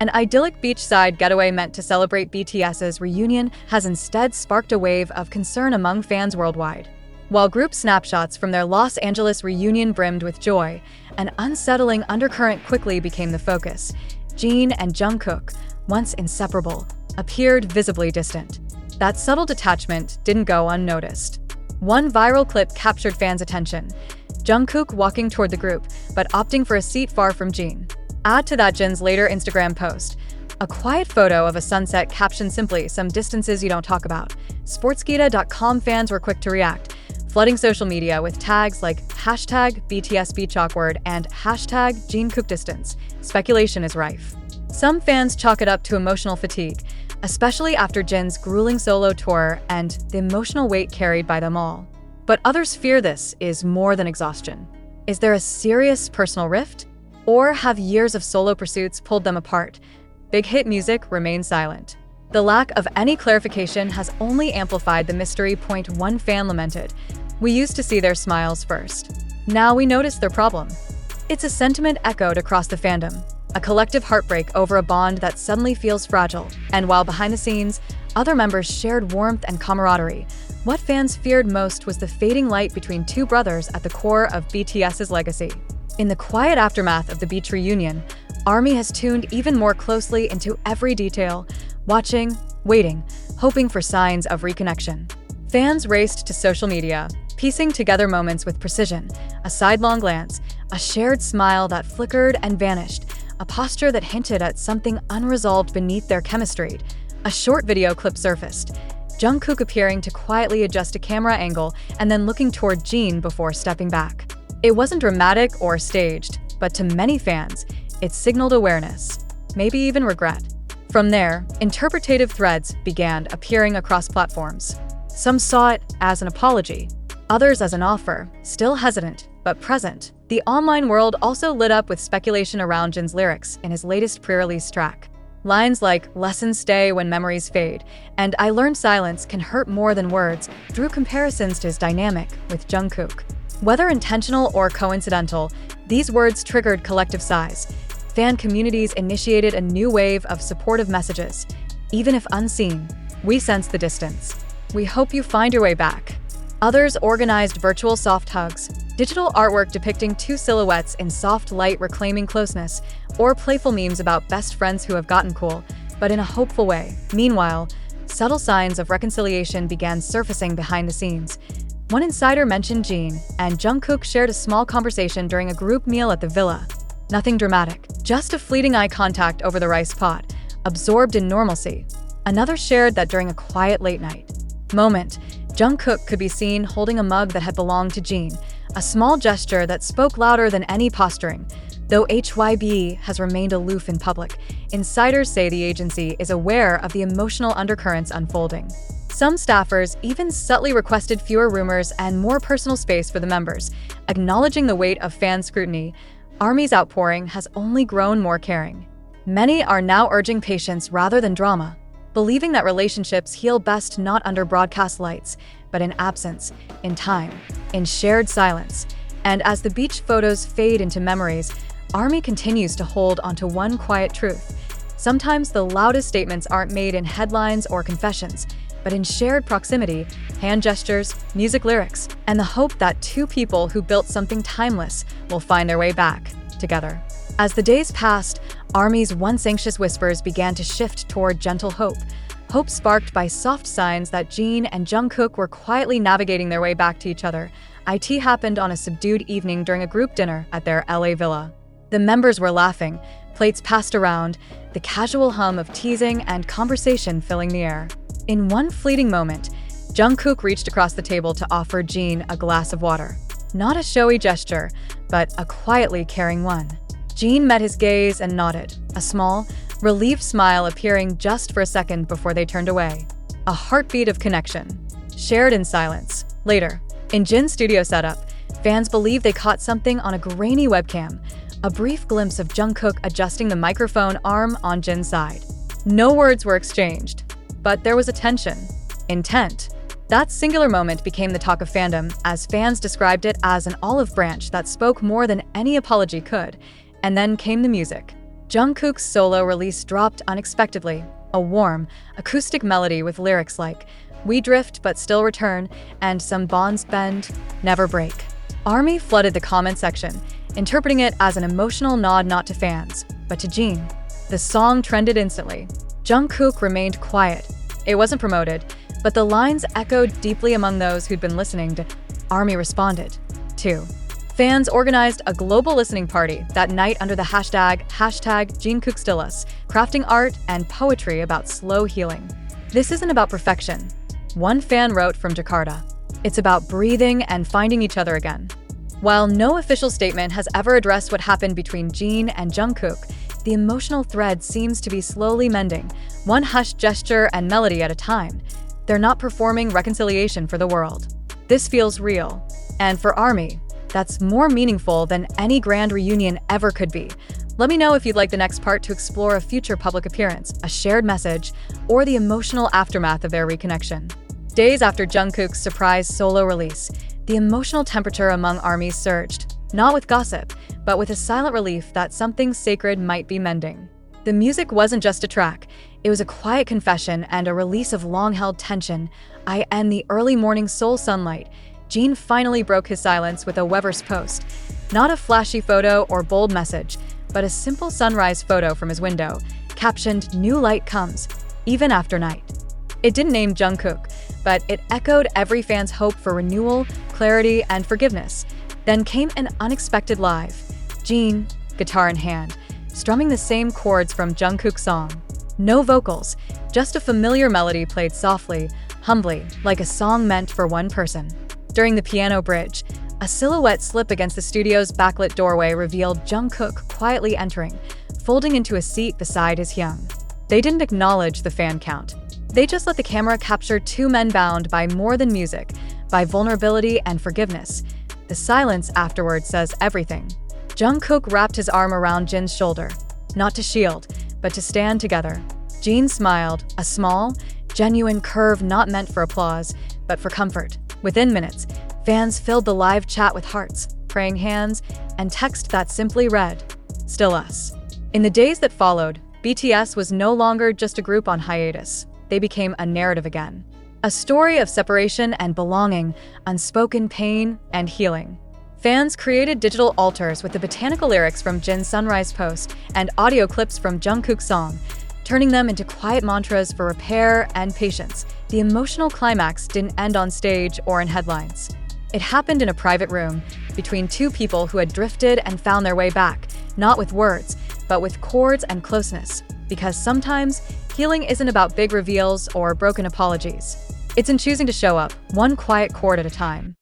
An idyllic beachside getaway meant to celebrate BTS's reunion has instead sparked a wave of concern among fans worldwide. While group snapshots from their Los Angeles reunion brimmed with joy, an unsettling undercurrent quickly became the focus. Jin and Jungkook, once inseparable, appeared visibly distant. That subtle detachment didn't go unnoticed. One viral clip captured fans' attention: Jungkook walking toward the group, but opting for a seat far from Jin. Add to that Jin's later Instagram post, a quiet photo of a sunset captioned simply, "Some distances you don't talk about." Sportskeeda.com fans were quick to react, flooding social media with tags like #BTS Beach Awkward and #Jungkook Distance. Speculation is rife. Some fans chalk it up to emotional fatigue, especially after Jin's grueling solo tour and the emotional weight carried by them all. But others fear this is more than exhaustion. Is there a serious personal rift? Or have years of solo pursuits pulled them apart? Big hit music remains silent. The lack of any clarification has only amplified the mystery. One fan lamented, "We used to see their smiles first. Now we notice their problem." It's a sentiment echoed across the fandom, a collective heartbreak over a bond that suddenly feels fragile. And while behind the scenes, other members shared warmth and camaraderie, what fans feared most was the fading light between two brothers at the core of BTS's legacy. In the quiet aftermath of the beach reunion, ARMY has tuned even more closely into every detail, watching, waiting, hoping for signs of reconnection. Fans raced to social media, piecing together moments with precision: a sidelong glance, a shared smile that flickered and vanished, a posture that hinted at something unresolved beneath their chemistry. A short video clip surfaced, Jungkook appearing to quietly adjust a camera angle and then looking toward Jin before stepping back. It wasn't dramatic or staged, but to many fans, it signaled awareness, maybe even regret. From there, interpretative threads began appearing across platforms. Some saw it as an apology, others as an offer, still hesitant, but present. The online world also lit up with speculation around Jin's lyrics in his latest pre-release track. Lines like "Lessons stay when memories fade" and "I learned silence can hurt more than words" drew comparisons to his dynamic with Jungkook. Whether intentional or coincidental, these words triggered collective sighs. Fan communities initiated a new wave of supportive messages. "Even if unseen, we sense the distance. We hope you find your way back." Others organized virtual soft hugs, digital artwork depicting two silhouettes in soft light reclaiming closeness, or playful memes about best friends who have gotten cool, but in a hopeful way. Meanwhile, subtle signs of reconciliation began surfacing behind the scenes. One insider mentioned Jin and Jungkook shared a small conversation during a group meal at the villa. Nothing dramatic, just a fleeting eye contact over the rice pot, absorbed in normalcy. Another shared that during a quiet late-night moment, Jungkook could be seen holding a mug that had belonged to Jin, a small gesture that spoke louder than any posturing. Though HYB has remained aloof in public, insiders say the agency is aware of the emotional undercurrents unfolding. Some staffers even subtly requested fewer rumors and more personal space for the members. Acknowledging the weight of fan scrutiny, ARMY's outpouring has only grown more caring. Many are now urging patience rather than drama, believing that relationships heal best not under broadcast lights, but in absence, in time, in shared silence. And as the beach photos fade into memories, ARMY continues to hold onto one quiet truth. Sometimes the loudest statements aren't made in headlines or confessions, but in shared proximity, hand gestures, music lyrics, and the hope that two people who built something timeless will find their way back together. As the days passed, ARMY's once anxious whispers began to shift toward gentle hope sparked by soft signs that Jin and Jungkook were quietly navigating their way back to each other. It happened on a subdued evening during a group dinner at their LA villa. The members were laughing, plates passed around, the casual hum of teasing and conversation filling the air. In one fleeting moment, Jungkook reached across the table to offer Jin a glass of water. Not a showy gesture, but a quietly caring one. Jin met his gaze and nodded, a small, relieved smile appearing just for a second before they turned away. A heartbeat of connection, shared in silence. Later, in Jin's studio setup, fans believe they caught something on a grainy webcam, a brief glimpse of Jungkook adjusting the microphone arm on Jin's side. No words were exchanged, but there was a tension, intent. That singular moment became the talk of fandom, as fans described it as an olive branch that spoke more than any apology could. And then came the music. Jungkook's solo release dropped unexpectedly, a warm, acoustic melody with lyrics like "We drift but still return" and "Some bonds bend, never break." ARMY flooded the comment section, interpreting it as an emotional nod not to fans, but to Jin. The song trended instantly. Jungkook remained quiet. It wasn't promoted, but the lines echoed deeply among those who'd been listening to. ARMY responded, too. Fans organized a global listening party that night under the hashtag #JinKookStillUs, crafting art and poetry about slow healing. "This isn't about perfection," one fan wrote from Jakarta. "It's about breathing and finding each other again." While no official statement has ever addressed what happened between Jin and Jungkook, the emotional thread seems to be slowly mending, one hushed gesture and melody at a time. They're not performing reconciliation for the world. This feels real. And for ARMY, that's more meaningful than any grand reunion ever could be. Let me know if you'd like the next part to explore a future public appearance, a shared message, or the emotional aftermath of their reconnection. Days after Jungkook's surprise solo release, the emotional temperature among ARMYs surged, not with gossip, but with a silent relief that something sacred might be mending. The music wasn't just a track, it was a quiet confession and a release of long-held tension. In the early morning soul sunlight, Jin finally broke his silence with a Weverse post. Not a flashy photo or bold message, but a simple sunrise photo from his window, captioned "New light comes, even after night." It didn't name Jungkook, but it echoed every fan's hope for renewal, clarity, and forgiveness. Then came an unexpected live. Jin, guitar in hand, strumming the same chords from Jungkook's song. No vocals, just a familiar melody played softly, humbly, like a song meant for one person. During the piano bridge, a silhouette slip against the studio's backlit doorway revealed Jungkook quietly entering, folding into a seat beside his Hyung. They didn't acknowledge the fan count. They just let the camera capture two men bound by more than music, by vulnerability and forgiveness. The silence afterward says everything. Jungkook wrapped his arm around Jin's shoulder, not to shield, but to stand together. Jin smiled, a small, genuine curve not meant for applause, but for comfort. Within minutes, fans filled the live chat with hearts, praying hands, and text that simply read, "Still us." In the days that followed, BTS was no longer just a group on hiatus. They became a narrative again. A story of separation and belonging, unspoken pain and healing. Fans created digital altars with the botanical lyrics from Jin's sunrise post and audio clips from Jungkook's song, turning them into quiet mantras for repair and patience. The emotional climax didn't end on stage or in headlines. It happened in a private room, between two people who had drifted and found their way back, not with words, but with chords and closeness. Because sometimes, healing isn't about big reveals or broken apologies. It's in choosing to show up, one quiet chord at a time.